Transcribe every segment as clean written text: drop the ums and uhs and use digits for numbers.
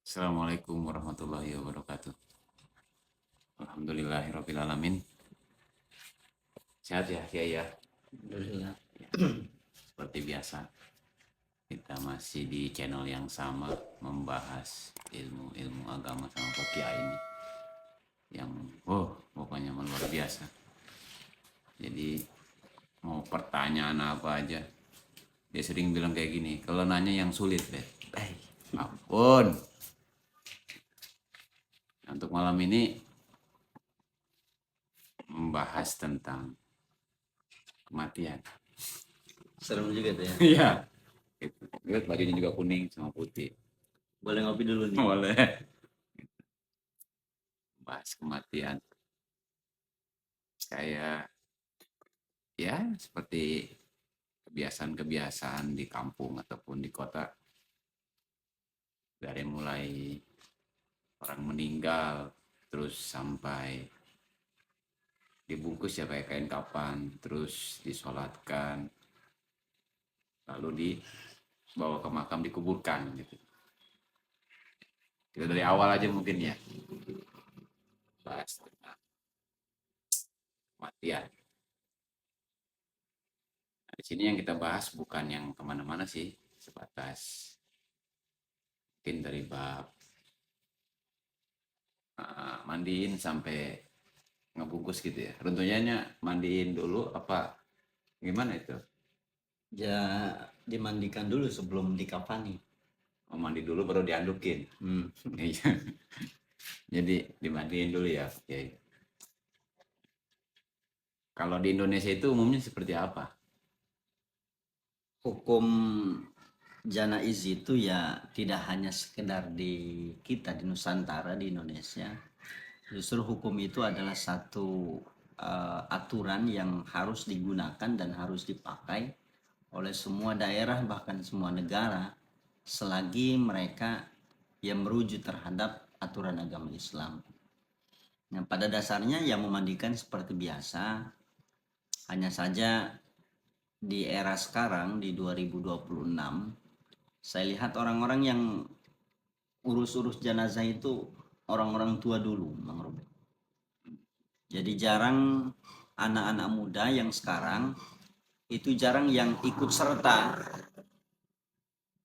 Assalamualaikum warahmatullahi wabarakatuh. Alhamdulillahirabbil alamin. Sehat ya, Kiai ya? Alhamdulillah. Ya, seperti biasa, kita masih di channel yang sama membahas ilmu-ilmu agama sama Pak Kiai ini yang pokoknya luar biasa. Jadi mau pertanyaan apa aja, dia sering bilang kayak gini, kalau nanya yang sulit deh. Ampun. Untuk malam ini membahas tentang kematian. Serem juga tuh ya. Iya. Lihat bajunya juga kuning sama putih. Boleh ngopi dulu nih. Boleh. Bahas kematian. Kayak ya seperti kebiasaan-kebiasaan di kampung ataupun di kota. Dari mulai orang meninggal terus sampai dibungkus ya pakai kain kapan, terus disolatkan, lalu dibawa ke makam dikuburkan gitu. Kita dari awal aja mungkin ya bahas tentang kematian. Nah, di sini yang kita bahas bukan yang kemana-mana sih, sebatas mungkin dari bab mandiin sampai ngebungkus gitu ya. Tentunya mandiin dulu apa gimana itu? Ya dimandikan dulu sebelum dikafani. Oh, mandi dulu baru diandukin. Iya. Jadi dimandiin dulu ya. Oke. Kalau di Indonesia itu umumnya seperti apa? Hukum janaiz itu ya tidak hanya sekedar di kita di Nusantara, di Indonesia. Justru hukum itu adalah satu aturan yang harus digunakan dan harus dipakai oleh semua daerah bahkan semua negara selagi mereka yang merujuk terhadap aturan agama Islam. Nah, pada dasarnya yang memandikan seperti biasa, hanya saja di era sekarang di 2026 saya lihat orang-orang yang urus-urus jenazah itu orang-orang tua dulu, Bang Robert. Jadi jarang anak-anak muda yang sekarang itu jarang yang ikut serta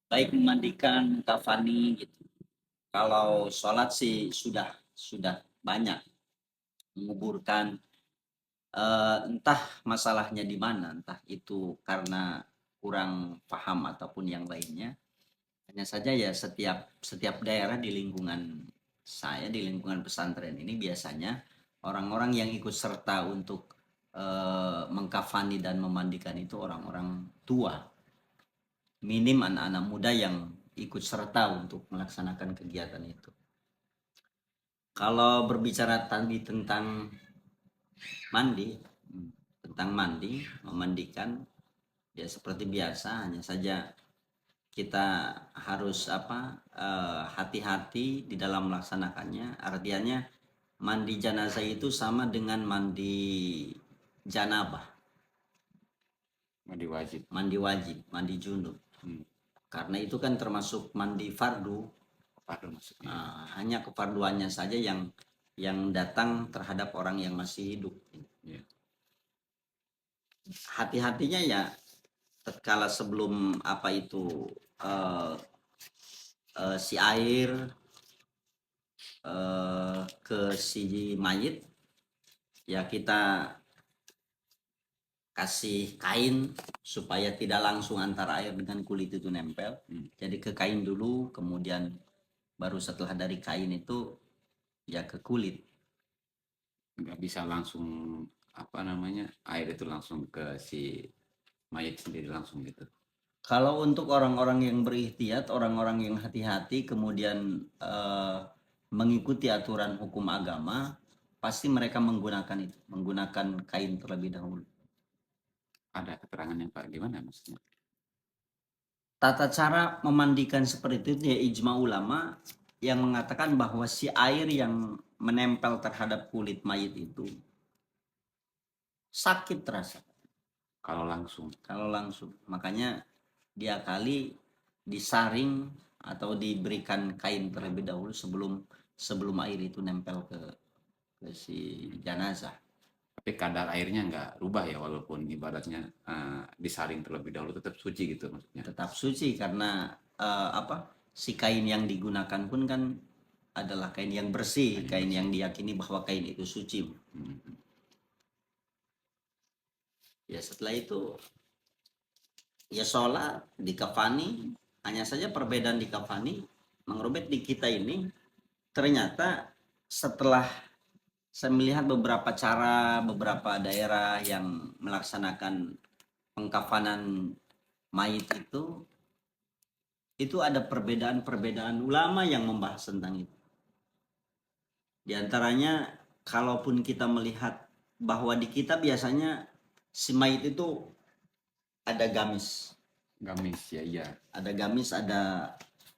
baik memandikan kafani gitu. Kalau sholat sih sudah banyak menguburkan, entah masalahnya di mana, entah itu karena kurang paham ataupun yang lainnya. Hanya saja ya setiap daerah di lingkungan saya, di lingkungan pesantren ini biasanya orang-orang yang ikut serta untuk mengkafani dan memandikan itu orang-orang tua. Minim anak-anak muda yang ikut serta untuk melaksanakan kegiatan itu. Kalau berbicara tadi tentang mandi, memandikan, ya seperti biasa, hanya saja kita harus hati-hati di dalam melaksanakannya. Artinya mandi jenazah itu sama dengan mandi janabah, Mandi wajib. mandi junub. Karena itu kan termasuk mandi fardu. Fardu maksudnya. Hanya kefarduannya saja yang datang terhadap orang yang masih hidup. Yeah. Hati-hatinya ya tatkala sebelum si air ke si mayit, ya kita kasih kain supaya tidak langsung antara air dengan kulit itu nempel. Jadi ke kain dulu, kemudian baru setelah dari kain itu ya ke kulit. Nggak bisa langsung air itu langsung ke si mayat sendiri langsung gitu. Kalau untuk orang-orang yang berihtiyat, orang-orang yang hati-hati, kemudian mengikuti aturan hukum agama, pasti mereka menggunakan kain terlebih dahulu. Ada keterangannya Pak, gimana maksudnya? Tata cara memandikan seperti itu ya ijma ulama yang mengatakan bahwa si air yang menempel terhadap kulit mayit itu sakit terasa Kalau langsung. Makanya dia kali disaring atau diberikan kain terlebih dahulu sebelum air itu nempel ke si jenazah. Tapi kadar airnya nggak rubah ya, walaupun ibaratnya disaring terlebih dahulu tetap suci gitu maksudnya. Tetap suci karena si kain yang digunakan pun kan adalah kain yang bersih, kain yang diyakini bahwa kain itu suci. Ya setelah itu ya sholat, dikafani. Hanya saja perbedaan dikafani mengrobet di kita ini, ternyata setelah saya melihat beberapa cara, beberapa daerah yang melaksanakan pengkafanan mayit itu ada perbedaan-perbedaan ulama yang membahas tentang itu. Di antaranya, kalaupun kita melihat bahwa di kita biasanya si mayit itu ada gamis. Gamis ya, iya. Ada gamis, ada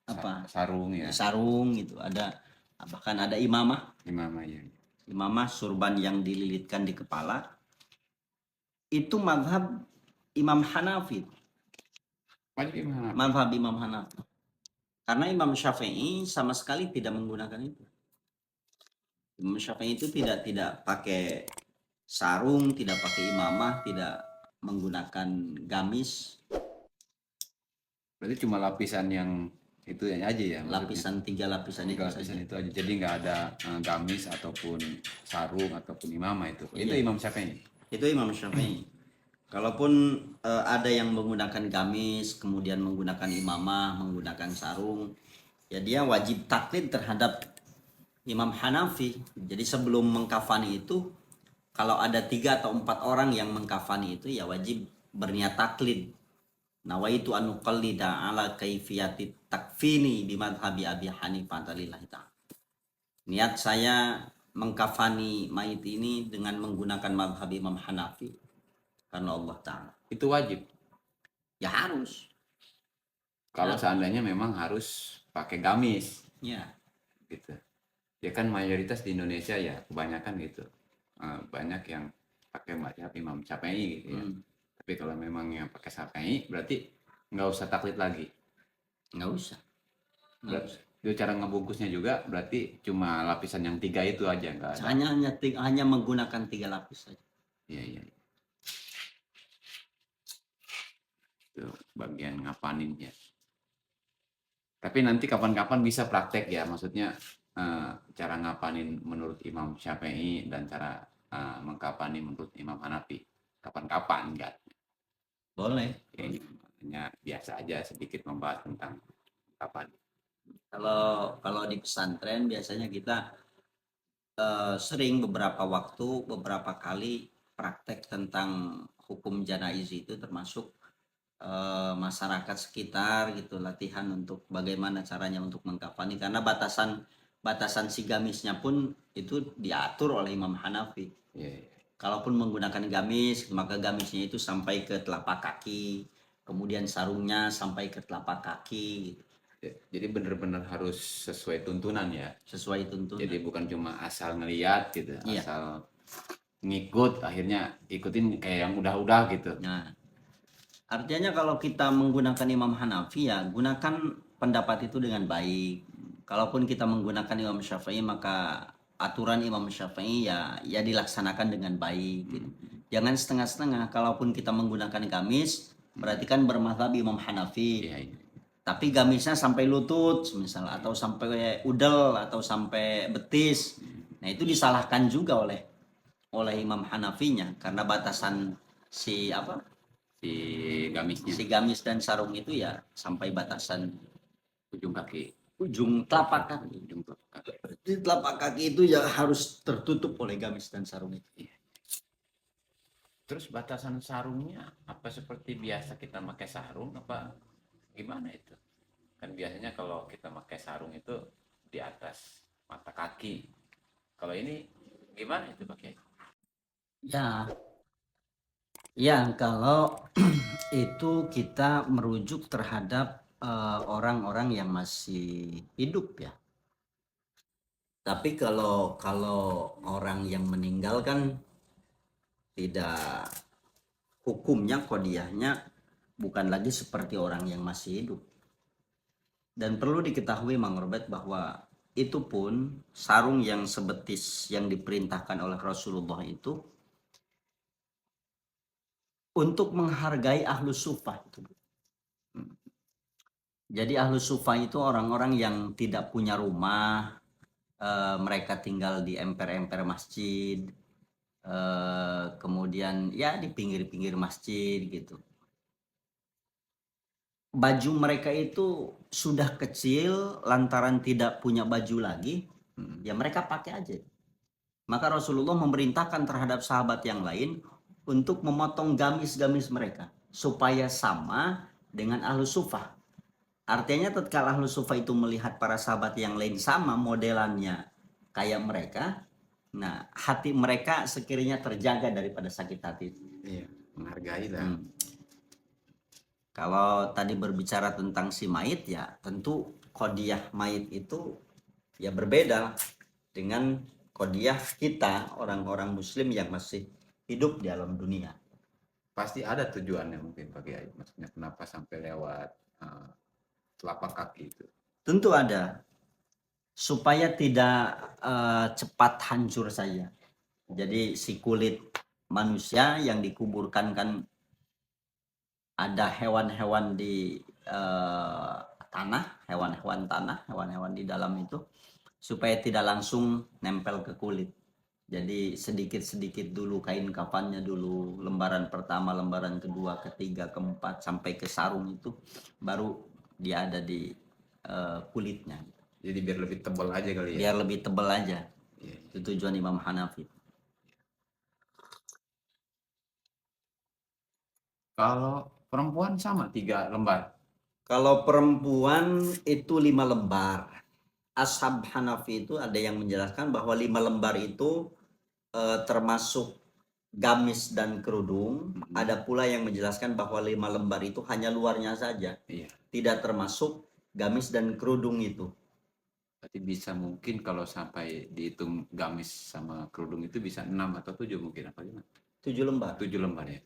apa? Sarung ya. Sarung gitu, ada bahkan ada imamah. Imamah ya. Imamah, surban yang dililitkan di kepala. Itu mazhab Imam Hanafi. Mazhab Imam Hanafi. Karena Imam Syafi'i sama sekali tidak menggunakan itu. Imam Syafi'i itu tidak pakai sarung, tidak pakai imamah, tidak menggunakan gamis. Berarti cuma lapisan yang itu aja ya, lapisan tiga lapisan itu aja. Jadi nggak ada gamis ataupun sarung ataupun imamah itu. Itu Imam Syafi'i. Itu Imam Syafi'i. Kalaupun ada yang menggunakan gamis, kemudian menggunakan imamah, menggunakan sarung, ya dia wajib taklid terhadap Imam Hanafi. Jadi sebelum mengkafani itu, kalau ada 3 atau 4 orang yang mengkafani itu, ya wajib berniat taklid. Nawaitu an uqallida ala kaifiyati takfini di madhabi Abi Hanifah lillahi ta'ala. Niat saya mengkafani mayit ini dengan menggunakan madhab Imam Hanafi karena Allah Ta'ala. Itu wajib? Ya harus. Kalau seandainya memang harus pakai gamis. Ya. Gitu. Ya kan mayoritas di Indonesia ya kebanyakan gitu. Banyak yang pakai madhab Imam Syafi'i gitu ya. Tapi kalau memang yang pakai Syafi'i berarti nggak usah taklid lagi. Nggak usah. Itu cara ngebungkusnya juga berarti cuma lapisan yang 3 itu aja, nggak ada. Hanya menggunakan 3 lapis saja. Iya. Itu bagian ngapanin ya. Tapi nanti kapan-kapan bisa praktek ya, maksudnya cara ngapanin menurut Imam Syafi'i dan cara mengkapani menurut Imam Hanafi. Kapan-kapan enggak? Boleh. Hanya biasa aja sedikit membahas tentang kapan. Kalau di pesantren biasanya kita sering beberapa kali praktek tentang hukum janaiz itu, termasuk masyarakat sekitar gitu, latihan untuk bagaimana caranya untuk mengkafani, karena batasan si gamisnya pun itu diatur oleh Imam Hanafi. Kalaupun menggunakan gamis, maka gamisnya itu sampai ke telapak kaki, kemudian sarungnya sampai ke telapak kaki gitu. Jadi benar-benar harus sesuai tuntunan ya. Sesuai tuntunan. Jadi bukan cuma asal ngeliat gitu, asal ngikut, akhirnya ikutin kayak yang udah-udah gitu. Nah, artinya kalau kita menggunakan Imam Hanafi ya gunakan pendapat itu dengan baik. Kalaupun kita menggunakan Imam Syafi'i, maka aturan Imam Syafi'i ya dilaksanakan dengan baik gitu. Jangan setengah-setengah. Kalaupun kita menggunakan gamis, berarti kan bermadzhab Imam Hanafi. Tapi gamisnya sampai lutut misalnya, atau sampai udel, atau sampai betis. Nah, itu disalahkan juga oleh Imam Hanafinya, karena batasan si gamisnya. Si gamis dan sarung itu ya sampai batasan ujung kaki. Ujung telapak kaki. Di telapak kaki itu ya harus tertutup oleh gamis dan sarung itu. Terus batasan sarungnya apa seperti biasa kita pakai sarung apa gimana itu? Kan biasanya kalau kita pakai sarung itu di atas mata kaki. Kalau ini gimana itu pakai? Ya kalau itu kita merujuk terhadap orang-orang yang masih hidup ya. Tapi kalau orang yang meninggal kan tidak, hukumnya qodiyahnya bukan lagi seperti orang yang masih hidup. Dan perlu diketahui Mang Robert bahwa itu pun sarung yang sebetis yang diperintahkan oleh Rasulullah itu untuk menghargai ahlus sufah itu. Jadi ahlus sufah itu orang-orang yang tidak punya rumah, mereka tinggal di emper-emper masjid, kemudian ya di pinggir-pinggir masjid gitu. Baju mereka itu sudah kecil lantaran tidak punya baju lagi, ya mereka pakai aja. Maka Rasulullah memerintahkan terhadap sahabat yang lain untuk memotong gamis-gamis mereka supaya sama dengan ahlus sufah. Artinya tatkala ahlus sufah itu melihat para sahabat yang lain sama modelannya kayak mereka, nah hati mereka sekiranya terjaga daripada sakit hati. Iya, menghargai lah. Kalau tadi berbicara tentang si mayit, ya tentu qadiyah mayit itu ya berbeda dengan qadiyah kita orang-orang muslim yang masih hidup di alam dunia. Pasti ada tujuannya mungkin Pak Kiai. Maksudnya kenapa sampai lewat telapak kaki itu. Tentu ada, supaya tidak cepat hancur saja. Jadi si kulit manusia yang dikuburkan kan ada hewan-hewan di tanah, hewan-hewan tanah, hewan-hewan di dalam itu, supaya tidak langsung nempel ke kulit. Jadi sedikit-sedikit dulu kain kafannya dulu, lembaran pertama, lembaran kedua, ketiga, keempat, sampai ke sarung itu, baru dia ada di kulitnya. Jadi biar lebih tebal aja kali ya. Biar lebih tebal aja. Iya. Itu tujuan Imam Hanafi. Kalau perempuan sama 3 lembar. Kalau perempuan itu 5 lembar. Ashab Hanafi itu ada yang menjelaskan bahwa 5 lembar itu termasuk gamis dan kerudung. Ada pula yang menjelaskan bahwa 5 lembar itu hanya luarnya saja. Iya. Tidak termasuk gamis dan kerudung itu. Berarti bisa mungkin kalau sampai dihitung gamis sama kerudung itu bisa 6 atau 7 mungkin apa gimana? 7 lembar. 7 lembar ya.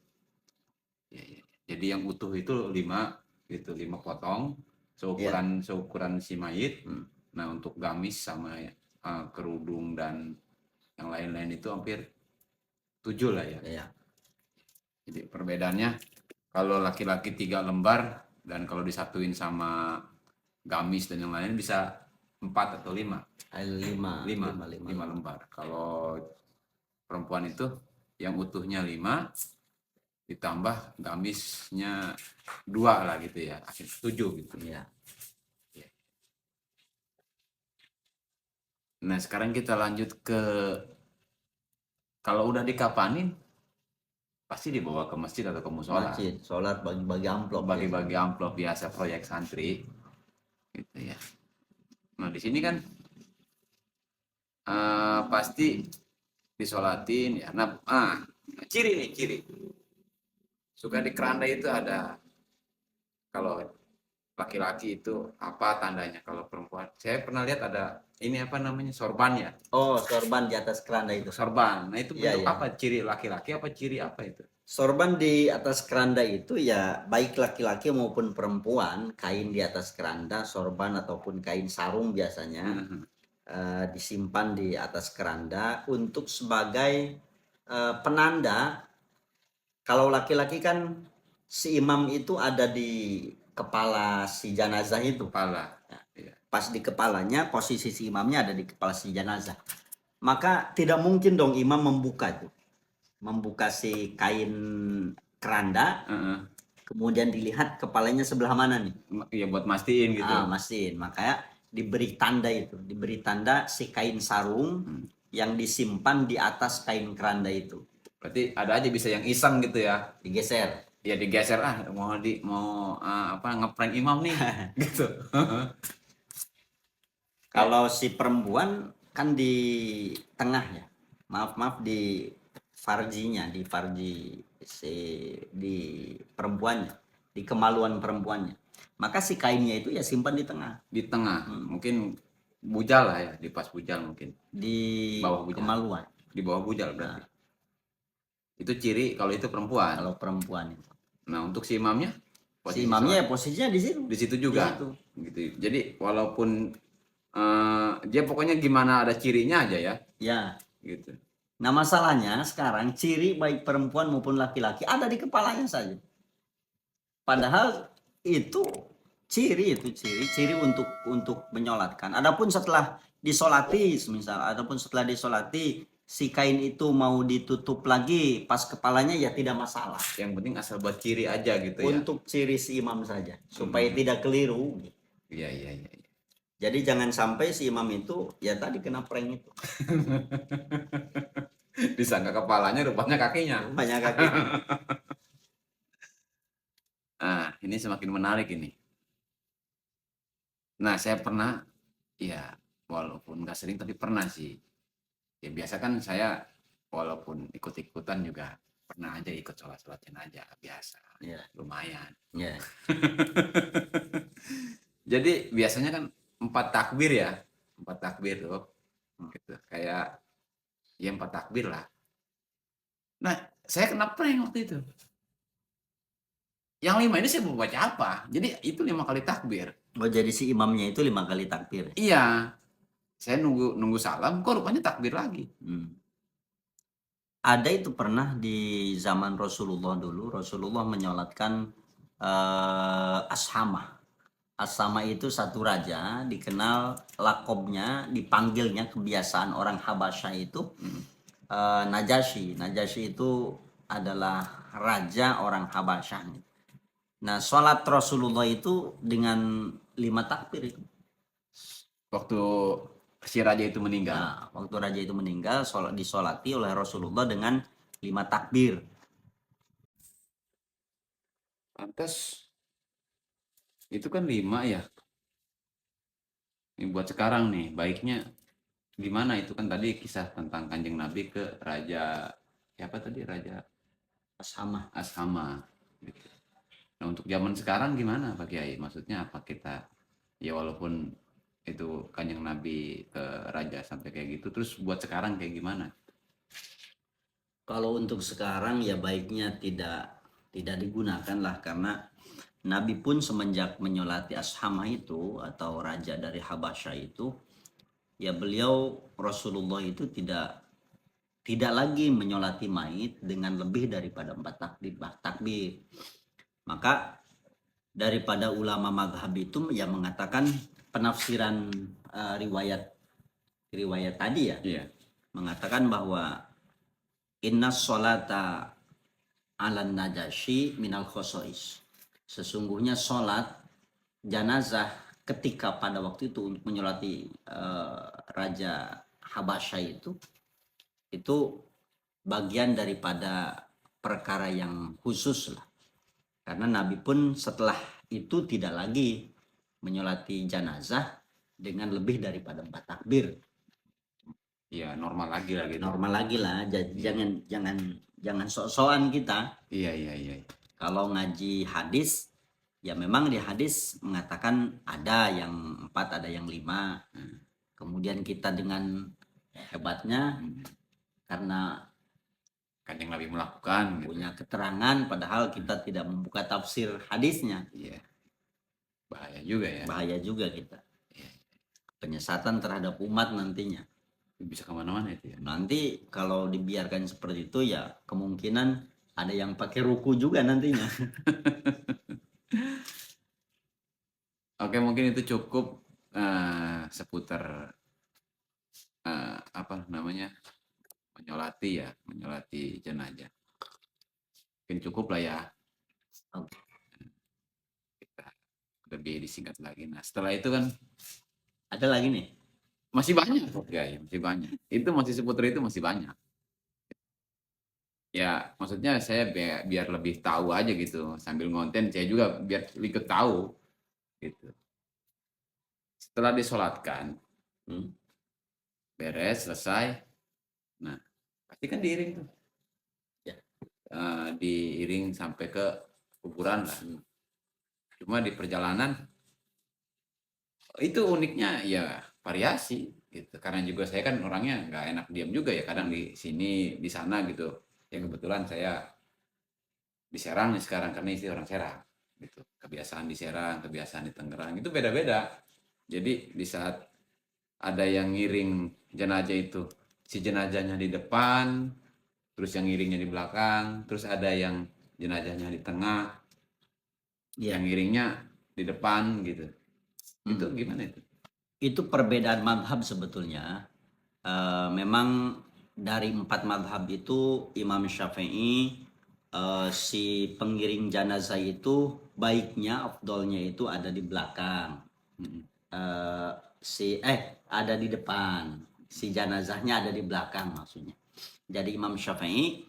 Ya, ya. Jadi yang utuh itu 5 gitu, 5 potong seukuran si mayit. Nah, untuk gamis sama kerudung dan yang lain-lain itu hampir 7 lah ya. Ya. Jadi perbedaannya kalau laki-laki 3 lembar dan kalau disatuin sama gamis dan yang lain bisa 4 atau 5. 5 lembar. Kalau perempuan itu yang utuhnya 5 ditambah gamisnya 2 lah gitu ya, akhirnya 7 gitu. Ya. Nah sekarang kita lanjut ke kalau udah dikapanin pasti dibawa ke masjid atau ke musola. Masjid, sholat, bagi-bagi amplop. Bagi-bagi amplop biasa proyek santri, gitu ya. Nah di sini kan pasti disolatin ya. Nah ciri suka di keranda itu ada. Kalau laki-laki itu apa tandanya, kalau perempuan saya pernah lihat ada ini apa namanya sorban ya. Oh, sorban di atas keranda itu. Sorban, nah itu bentuk Ya. apa, ciri laki-laki apa ciri apa itu? Sorban di atas keranda itu ya baik laki-laki maupun perempuan, kain di atas keranda, sorban ataupun kain sarung biasanya disimpan di atas keranda untuk sebagai penanda. Kalau laki-laki kan si imam itu ada di kepala si jenazah itu. Kepala. Ya. Pas di kepalanya, posisi si imamnya ada di kepala si jenazah. Maka tidak mungkin dong imam membuka si kain keranda, kemudian dilihat kepalanya sebelah mana nih. Ya buat mastiin gitu. Mastiin. Makanya diberi tanda si kain sarung yang disimpan di atas kain keranda itu. Berarti ada aja bisa yang iseng gitu ya. Digeser. Ya digeser mau ngeprank imam nih gitu. Kalau si perempuan kan di tengah ya. Maaf di farjinya, di perempuannya, di kemaluan perempuannya. Maka si kainnya itu ya simpan di tengah. Di tengah. Mungkin bujal lah ya, di pas bujal mungkin. Di bawah bujal. Kemaluan. Di bawah bujal berarti. Itu ciri kalau itu perempuan. Kalau perempuan itu. Nah, untuk si imamnya Si posisi imamnya ya sholat posisinya di situ. di situ Di juga situ. gitu. Jadi walaupun dia pokoknya gimana ada cirinya aja ya Ya. gitu. Nah, masalahnya sekarang ciri baik perempuan maupun laki-laki ada di kepalanya saja. Padahal itu ciri untuk menyolatkan. Adapun setelah disolati, misal, ataupun setelah disolati si kain itu mau ditutup lagi pas kepalanya ya tidak masalah. Yang penting asal buat ciri aja gitu ya. Untuk ciri si imam saja supaya tidak keliru. Iya iya iya. Jadi jangan sampai si imam itu ya tadi kena prank itu. Disangka kepalanya rupanya kakinya. Banyak kaki. Ah, ini semakin menarik ini. Nah, saya pernah ya walaupun nggak sering tapi pernah sih. Ya biasa kan saya walaupun ikut-ikutan juga pernah aja ikut sholat-sholat jenazah biasa. Ya. Lumayan. Ya. Jadi biasanya kan 4 takbir ya. 4 takbir tuh. Gitu. Kayak ya 4 takbir lah. Nah, saya kena prank waktu itu. Yang 5 ini saya mau baca apa? Jadi itu 5 kali takbir. Oh, jadi si imamnya itu 5 kali takbir. Iya. Saya nunggu salam, kok rupanya takbir lagi. Ada itu pernah di zaman Rasulullah dulu, Rasulullah menyolatkan Ashama. Ashama itu satu raja, dikenal lakobnya, dipanggilnya kebiasaan orang Habasyah itu Najasyi. Najasyi itu adalah raja orang Habasyah. Nah, sholat Rasulullah itu dengan 5 takbir itu. Waktu si raja itu meninggal. Nah, waktu raja itu meninggal, disolati oleh Rasulullah dengan 5 takbir. Pantas itu kan 5 ya. Ini buat sekarang nih, baiknya gimana itu kan tadi kisah tentang Kanjeng Nabi ke raja siapa tadi raja Ashama. Ashama gitu. Nah untuk zaman sekarang gimana Pak Kiai? Maksudnya apa kita ya walaupun itu Kanjeng Nabi ke raja sampai kayak gitu, terus buat sekarang kayak gimana? Kalau untuk sekarang ya baiknya tidak digunakan lah, karena Nabi pun semenjak menyolati Ashama itu atau raja dari Habasyah itu, ya beliau Rasulullah itu tidak lagi menyolati mayit dengan lebih daripada 4 takbir. Maka daripada ulama mazhab itu yang mengatakan penafsiran riwayat tadi ya, Iya. mengatakan bahwa inna sholata ala najasyi minal khosois. Sesungguhnya sholat jenazah ketika pada waktu itu untuk menyolati Raja Habasyah itu bagian daripada perkara yang khusus lah. Karena Nabi pun setelah itu tidak lagi menyolati jenazah dengan lebih daripada 4 takbir. Iya, normal lagi lah gitu. Normal lagi lah, jangan sok-sokan kita. Iya, iya, iya. Kalau ngaji hadis, ya memang di hadis mengatakan ada yang 4, ada yang 5. Kemudian kita dengan hebatnya karena Kanjeng Nabi melakukan gitu. punya keterangan, padahal kita tidak membuka tafsir hadisnya. Iya. Bahaya juga ya. Bahaya juga kita. Penyesatan terhadap umat nantinya. Bisa kemana-mana itu ya. Nanti kalau dibiarkan seperti itu ya kemungkinan ada yang pakai ruku juga nantinya. Oke, mungkin itu cukup seputar apa namanya menyolati jenazah. Mungkin cukup lah ya. Oke. Kita lebih disingkat lagi. Nah setelah itu kan Ada lagi nih. masih banyak ya, masih banyak. Itu masih seputar itu masih banyak. Ya maksudnya saya biar lebih tahu aja gitu sambil ngonten saya juga biar ikut tahu gitu. Setelah disolatkan beres selesai, nah pasti kan diiring tuh Ya. Diiring sampai ke kuburan lah. Cuma di perjalanan itu uniknya ya variasi gitu, karena juga saya kan orangnya nggak enak diam juga ya, kadang di sini di sana gitu. Yang kebetulan saya di Serang nih sekarang karena istri orang Serang. gitu. Kebiasaan di Serang, kebiasaan di Tangerang itu beda-beda. Jadi di saat ada yang ngiring jenazah itu, si jenazahnya di depan, terus yang ngiringnya di belakang, terus ada yang jenazahnya di tengah, Ya. yang ngiringnya di depan gitu. Itu Hmm. gimana itu? Itu perbedaan madhab sebetulnya. Memang dari 4 madhab itu Imam Syafi'i, si pengiring jenazah itu baiknya, afdolnya itu ada di belakang. Mm-mm. Ada di depan. Si jenazahnya ada di belakang maksudnya. Jadi Imam Syafi'i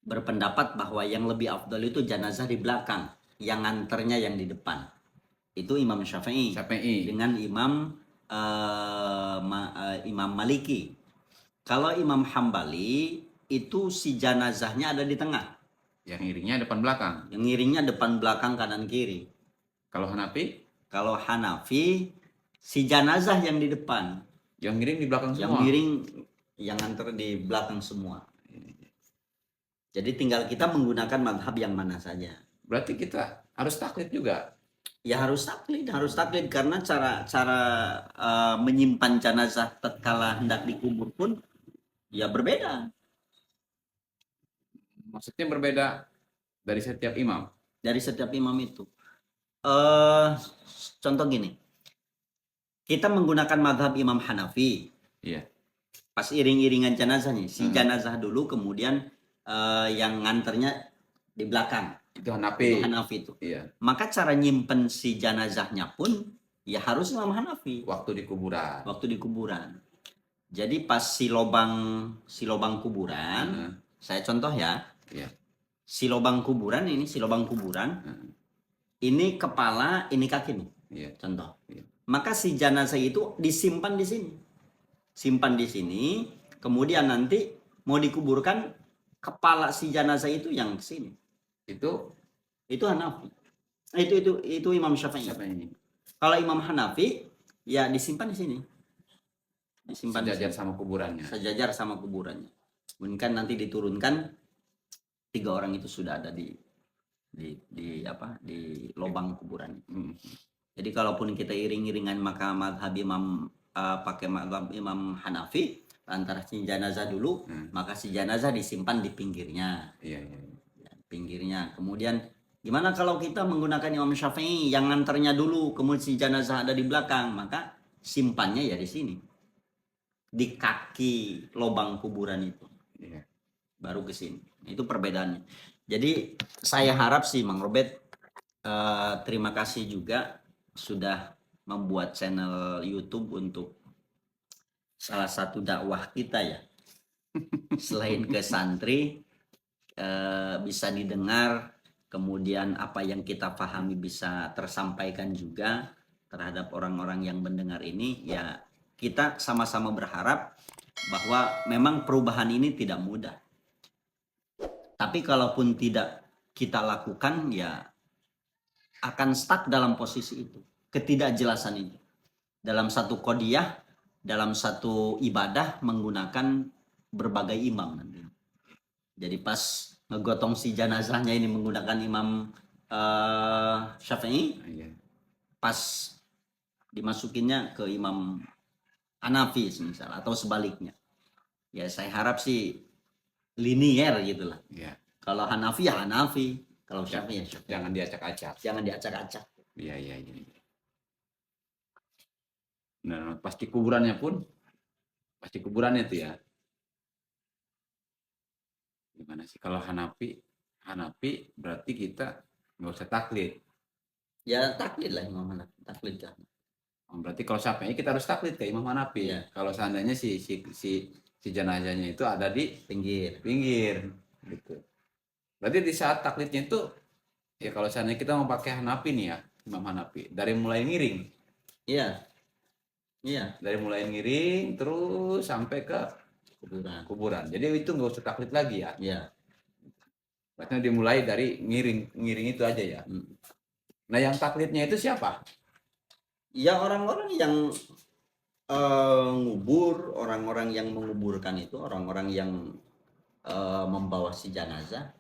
berpendapat bahwa yang lebih afdol itu jenazah di belakang, yang nganternya yang di depan. Itu Imam Syafi'i Syafi'i. dengan Imam Maliki. Kalau Imam Hambali itu si jenazahnya ada di tengah, Yang ngiringnya depan belakang. yang ngiringnya depan belakang kanan kiri. Kalau Hanafi, Kalau Hanafi si jenazah yang di depan, yang ngiring di belakang yang semua. ngiring yang nganter di belakang semua. Jadi tinggal kita menggunakan madhab yang mana saja. Berarti kita harus taklid juga. Ya harus taklid karena cara menyimpan jenazah tatkala hendak dikubur pun ya berbeda Maksudnya berbeda dari setiap imam. dari setiap imam itu. eh Contoh gini, kita menggunakan madhab Imam Hanafi. Iya. Pas iring-iringan jenazahnya, si jenazah dulu, kemudian yang nganternya di belakang. Itu Itu Hanafi. Hanafi itu. Iya. Maka cara nyimpen si jenazahnya pun ya harus Imam Hanafi Waktu di kuburan. waktu di kuburan. Jadi pas si lobang kuburan, Heeh. saya contoh ya, Iya. si lobang kuburan, Heeh. ini kepala, ini kaki nih, Iya. contoh. Iya. Maka si jenazah itu disimpan di sini, simpan di sini, kemudian nanti mau dikuburkan, kepala si jenazah itu yang di sini. Itu Hanafi. Itu Imam Syafi'i. siapa ini? Kalau Imam Hanafi ya disimpan di sini. Disimpan di Sejajar sini. sama kuburannya. Sejajar sama kuburannya. Mungkin nanti diturunkan 3 orang itu sudah ada di lubang kuburan. Hmm. Jadi kalaupun kita iring-iringan maka madhab pakai madhab Imam Hanafi, antara si jenazah dulu, maka si jenazah disimpan di pinggirnya. Iya, iya. Pinggirnya. Kemudian gimana kalau kita menggunakan Imam Syafi'i yang nganternya dulu, kemudian si jenazah ada di belakang, maka simpannya ya di sini, di kaki lubang kuburan itu. Iya. Baru ke sini. Itu perbedaannya. Jadi saya harap sih Mang Robert, terima kasih juga sudah membuat channel YouTube untuk salah satu dakwah kita ya. Selain ke santri, bisa didengar, kemudian apa yang kita pahami bisa tersampaikan juga terhadap orang-orang yang mendengar ini. Ya kita sama-sama berharap bahwa memang perubahan ini tidak mudah. Tapi kalaupun tidak kita lakukan, ya akan stuck dalam posisi itu. Ketidakjelasan itu. Dalam satu qodiyah, dalam satu ibadah menggunakan berbagai imam nanti. Jadi pas ngegotong si jenazahnya ini menggunakan Imam Syafi'i, Iya. pas dimasukinnya ke Imam Hanafi misal, atau sebaliknya. Ya saya harap sih linier gitulah. Iya. Kalau Hanafi ya Hanafi, kalau Syafi'i ya Syafi'i. Jangan diacak-acak. Jangan diacak-acak. Iya, iya, iya. Nah, pasti kuburannya tuh ya. Gimana sih kalau Hanafi berarti kita nggak usah taklid. Ya taklid lah Imam Hanafi, taklid kan. Berarti kalau Syafi'i kita harus taklid ke Imam Hanafi. Iya. Kalau seandainya si jenazahnya itu ada di Pinggir. gitu. Berarti di saat taklidnya itu ya kalau seandainya kita mau pakai Hanafi nih ya, Imam Hanafi, dari mulai ngiring. Iya. Iya. Dari mulai ngiring terus sampai ke kuburan. Jadi itu nggak usah taklid lagi ya. Iya. Berarti dimulai dari ngiring itu aja ya. Nah, yang taklidnya itu siapa? Ya orang-orang yang ngubur, orang-orang yang menguburkan itu, orang-orang yang membawa si jenazah.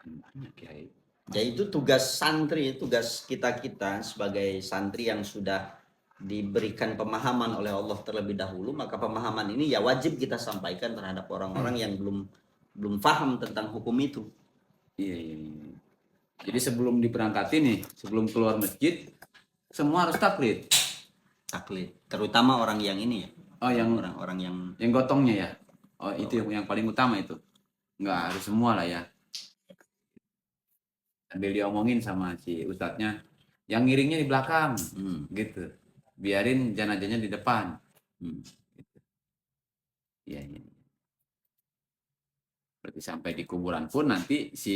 Banyak, Kiai. Jadi itu tugas santri, tugas kita-kita sebagai santri yang sudah diberikan pemahaman oleh Allah terlebih dahulu, maka pemahaman ini ya wajib kita sampaikan terhadap orang-orang yang belum belum paham tentang hukum itu. Iya, iya, iya. Jadi sebelum diberangkatin nih, sebelum keluar masjid, semua harus taklid. Taklid, terutama orang yang ini ya. Oh, yang Orang-orang yang gotongnya ya. Oh, itu yang paling utama itu. Nggak harus semua lah ya. Sambil diomongin sama si ustadznya, yang ngiringnya di belakang, gitu. Biarin jenazahnya di depan. Gitu. Iya, iya. Berarti sampai di kuburan pun nanti si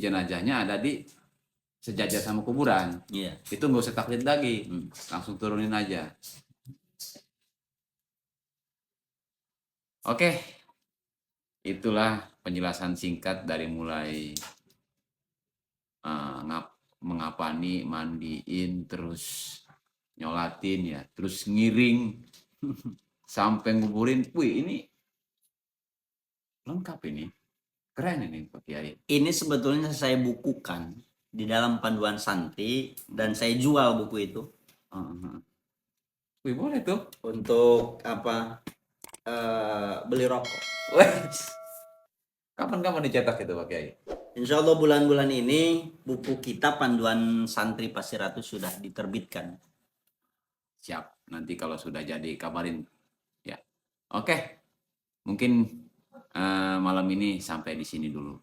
jenazahnya ada di sejajar sama kuburan. Iya. Itu nggak usah taklid lagi, langsung turunin aja. Oke, itulah penjelasan singkat dari mulai mengapani, mandiin, terus nyolatin ya, terus ngiring sampai nguburin. Wih, ini lengkap ini, keren ini Pak Kiai. Ini sebetulnya saya bukukan di dalam panduan santri dan saya jual buku itu. Wih, boleh tuh untuk apa? Beli rokok. Kapan-kapan dicetak itu Pak Kiai? Insya Allah bulan-bulan ini buku kita panduan santri Pasir Ratu sudah diterbitkan. Siap, nanti kalau sudah jadi kabarin ya. Oke, mungkin malam ini sampai di sini dulu.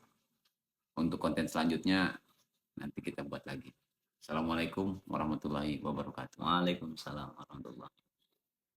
Untuk konten selanjutnya nanti kita buat lagi. Assalamualaikum warahmatullahi wabarakatuh. Waalaikumsalam warahmatullahi wabarakatuh.